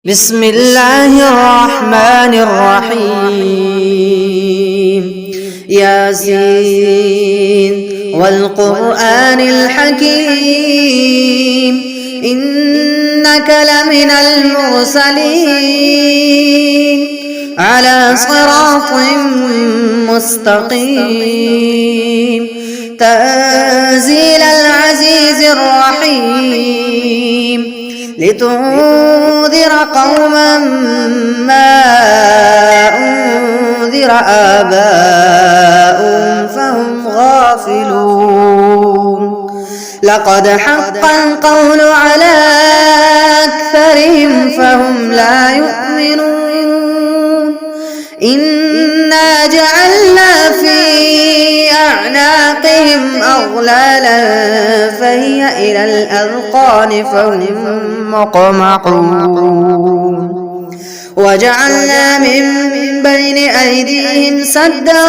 بسم الله الرحمن الرحيم ياسين والقرآن الحكيم إنك لمن المرسلين على صراط مستقيم تنزيل العزيز الرحيم لتنذر قوما ما أنذر آباؤهم فهم غافلون لقد حق القول على أكثرهم فهم لا يؤمنون إنا جعلنا في أعناقهم أغلالا فهي إلى الأذقان فهم مقمحون وجعلنا من بين أيديهم سدا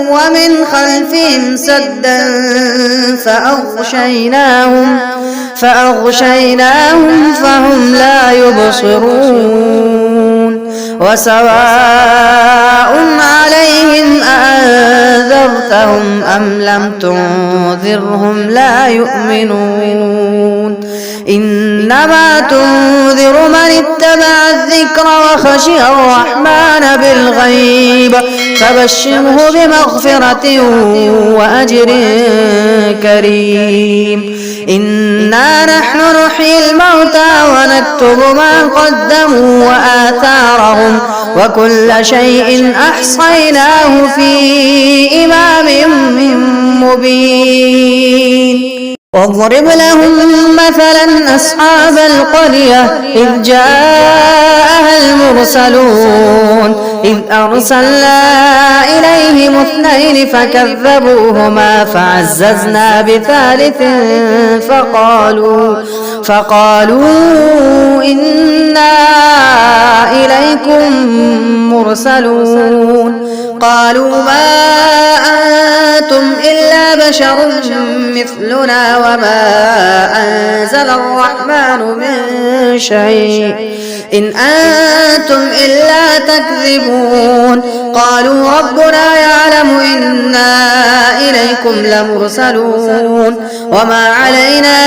ومن خلفهم سدا فأغشيناهم فهم لا يبصرون وسواء عليهم أأنذرتهم أم لم تنذرهم لا يؤمنون إنما تنذر من اتبع الذكر وخشي الرحمن بالغيب فبشره بمغفرة وأجر كريم إنا نحن نحيي الموتى ونكتب ما قدموا وآثارهم وكل شيء أحصيناه في إمام مبين واضرب لهم مثلا أصحاب القرية إذ جاءها المرسلون إذ أرسلنا إليهم اثنين فكذبوهما فعززنا بثالث فقالوا إنا إليكم مرسلون قالوا ما أنتم إلا بشر مثلنا وما أنزل الرحمن من شيء إن أنتم إلا تكذبون قالوا ربنا يعلم إنا إليكم لمرسلون وما علينا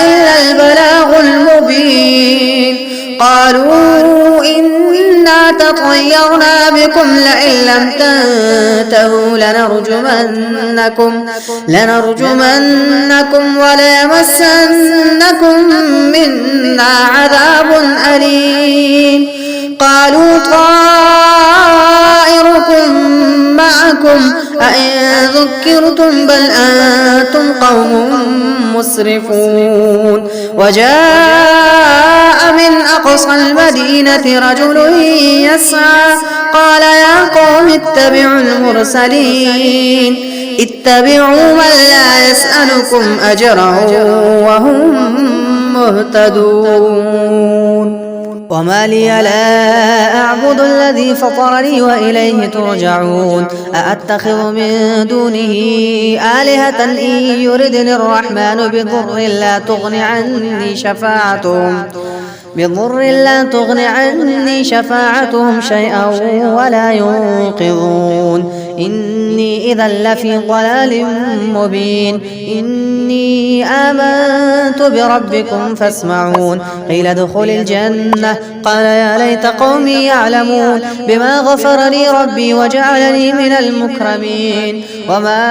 إلا البلاغ المبين قالوا إنا تطيرنا بكم لئن لم تنتهوا لنرجمنكم وليمسنكم منا عذاب أليم قالوا طائركم معكم أئن ذكرتم بل أنتم قوم مسرفون وجاء من أقصى المدينة رجل يسعى قال يا قوم اتبعوا المرسلين اتبعوا من لا يسألكم أجرا وهم مهتدون وما لي لا أعبد الذي فطرني وإليه ترجعون أأتخذ من دونه آلهة إن يردني الرحمن بضر لا تغن عني شفاعتهم شيئا ولا ينقذون إني إذا لفي ضلال مبين إني آمنت بربكم فاسمعون قيل ادخل الجنة قال يا ليت قومي يعلمون بما غفر لي ربي وجعلني من المكرمين وما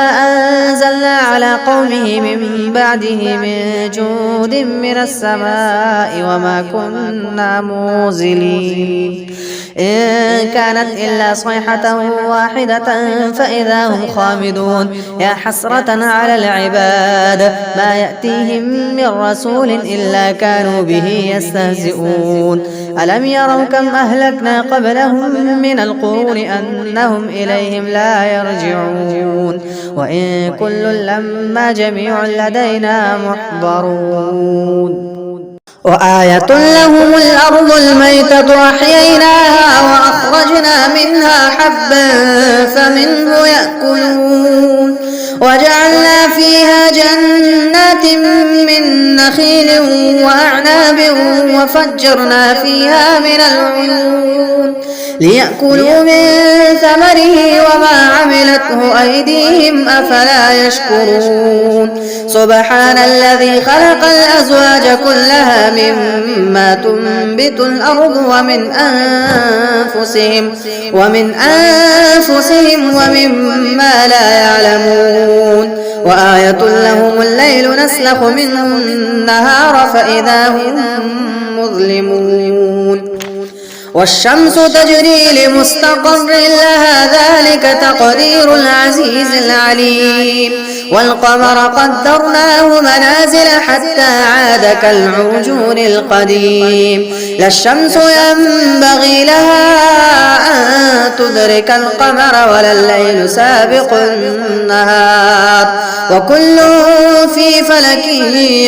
أنزلنا على قومه من بعده من جود من السماء وما كنا منزلين إن كانت إلا صيحة واحدة فإذا هم خامدون يا حسرة على العباد ما يأتيهم من رسول إلا كانوا به يستهزئون ألم يروا كم أهلكنا قبلهم من القرون أنهم إليهم لا يرجعون وإن كل لما جميع لدينا محضرون وآية لهم الأرض الميتة أحييناها وأخرجنا منها حبا فمنه يأكلون وجعلنا فيها جنات جنات من نخيل وأعناب وفجرنا فيها من العيون ليأكلوا من ثمره وما عملته أيديهم أفلا يشكرون سبحان الذي خلق الأزواج كلها مما تنبت الأرض ومن أنفسهم ومما لا يعلمون وآية لهم الليل نسلخ منه النهار فإذا هم مظلمون والشمس تجري لمستقر لها ذلك تقدير العزيز العليم والقمر قدرناه منازل حتى عاد كالعرجون القديم لا الشمس ينبغي لها أن تدرك القمر ولا الليل سابق النهار وكل في فلك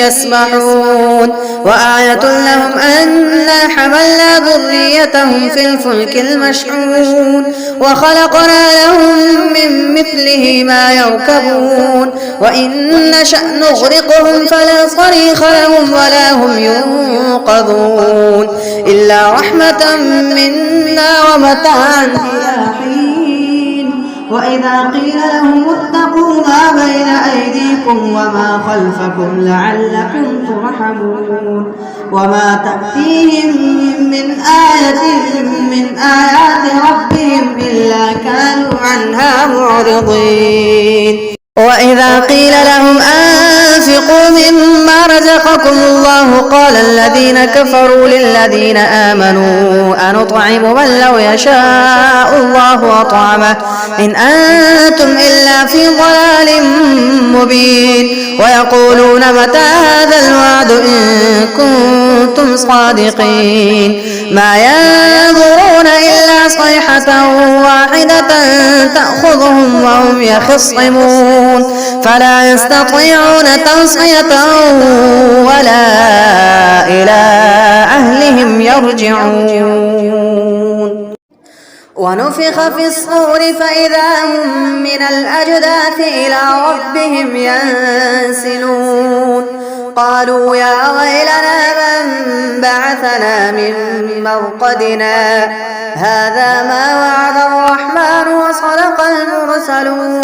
يسبحون وآية لهم أنا حملنا ذريتهم في الفلك المشحون وخلقنا لهم من مثله ما يركبون وإن نشأ نغرقهم فلا صريخ لهم ولا هم ينقذون إلا رحمة منا ومتاعا إلى حين وإذا قيل لهم اتقوا ما بين أيديكم وما خلفكم لعلكم ترحمون وما تأتيهم من آية من آيات ربهم إلا كانوا عنها معرضين وإذا قيل لهم أنفقوا مما رزقكم الله قال الذين كفروا للذين آمنوا أنطعم من لو يشاء الله أطعمه إن أنتم إلا في ضلال مبين ويقولون متى هذا الوعد إن كنتم صادقين ما ينظرون إلا صيحة واحدة تأخذهم وهم يخصمون فلا يستطيعون توصية ولا إلى أهلهم يرجعون ونفخ في الصور فإذا هم من الأجداث إلى ربهم ينسلون قالوا يا ويلنا من بعثنا من مرقدنا هذا ما وعد الرحمن وصدق المرسلون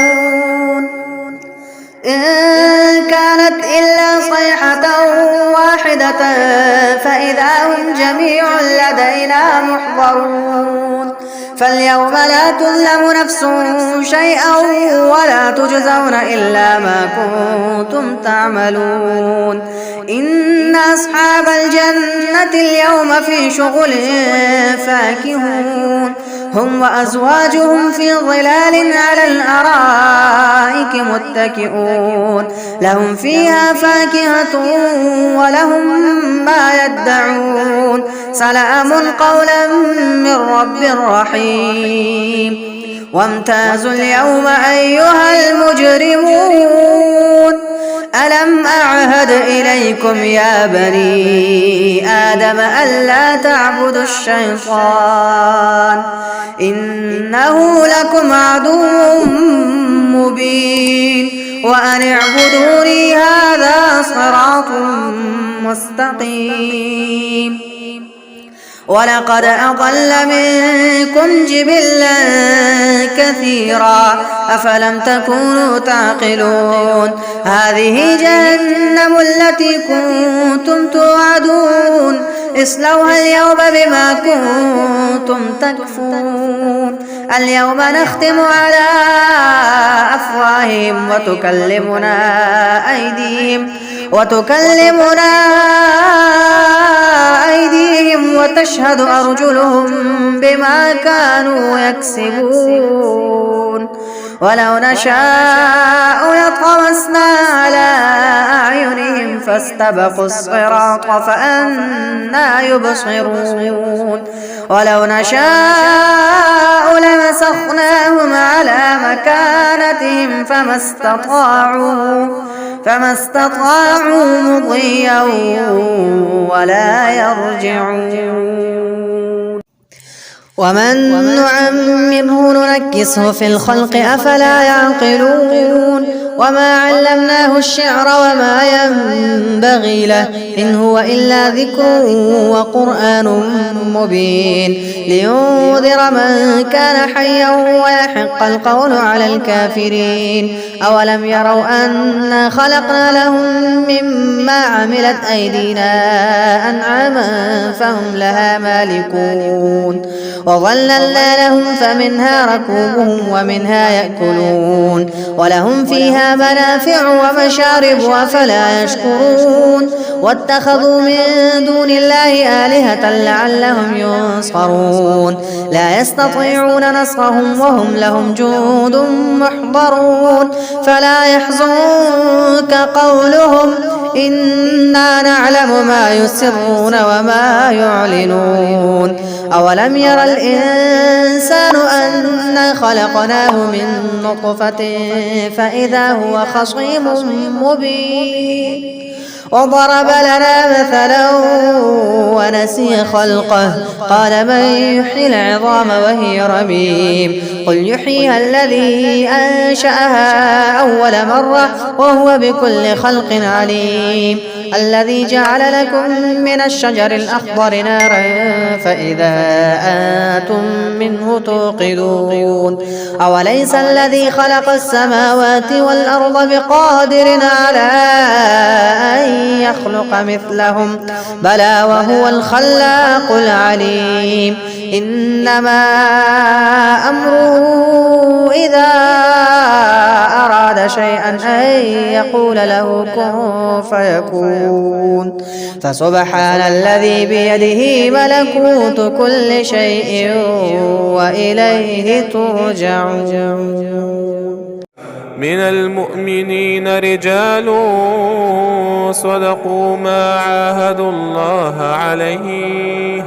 إن كانت إلا صيحة واحدة فإذا هم جميع لدينا محضرون فاليوم لا تظلم نفس شيئا ولا تجزون إلا ما كنتم تعملون إن أصحاب الجنة اليوم في شغل فاكهون هم وأزواجهم في ظلال على الأرائك متكئون لهم فيها فاكهة ولهم ما يدعون سلام قولا من رب رحيم وامتازوا اليوم أيها المجرمون ألم أعهد إليكم يا بني آدم ألا تعبدوا الشيطان إنه لكم عدو مبين وأن اعبدوني هذا صراط مستقيم ولقد أضل منكم جبلا كثيرا أفلم تكونوا تعقلون هذه جهنم التي كنتم توعدون اصلوها اليوم بما كنتم تكفرون اليوم نختم على أفواههم وتكلمنا أيديهم وتشهد أرجلهم بما كانوا يكسبون ولو نشاء لطمسنا على أعينهم فاستبقوا الصراط فأنى يبصرون ولو نشاء لمسخناهم على مكانتهم فما استطاعوا مضيا ولا يرجعون ومن نعمره ننكسه في الخلق أفلا يعقلون وما علمناه الشعر وما ينبغي له إن هو إلا ذكر وقرآن مبين لينذر من كان حيا ويحق القول على الكافرين أولم يروا أنا خلقنا لهم مما عملت أيدينا أنعاما فهم لها مالكون وظللنا لهم فمنها ركوبهم ومنها يأكلون ولهم فيها منافع ومشارب أفلا يشكرون واتخذوا من دون الله آلهة لعلهم ينصرون لا يستطيعون نصرهم وهم لهم جند محضرون فلا يحزنك قولهم إنا نعلم ما يسرون وما يعلنون أولم ير الإنسان أنا خلقناه من نطفة فإذا هو خصيم مبين وضرب لنا مثلا ونسي خلقه قال من يحيي العظام وهي رميم قل يحييها الذي أنشأها أول مرة وهو بكل خلق عليم الذي جعل لكم من الشجر الأخضر نارا فإذا أنتم منه توقدون أوليس الذي خلق السماوات والأرض بقادر على أن يخلق مثلهم بلى وهو الخلاق العليم إنما أمره إذا أراد شيئا أن يقول له كن فيكون فسبحان الذي بيده ملكوت كل شيء وإليه ترجعون من المؤمنين رجال صدقوا ما عاهدوا الله عليه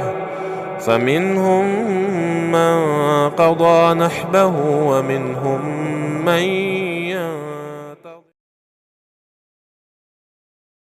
فمنهم من قضى نحبه ومنهم من ينتظر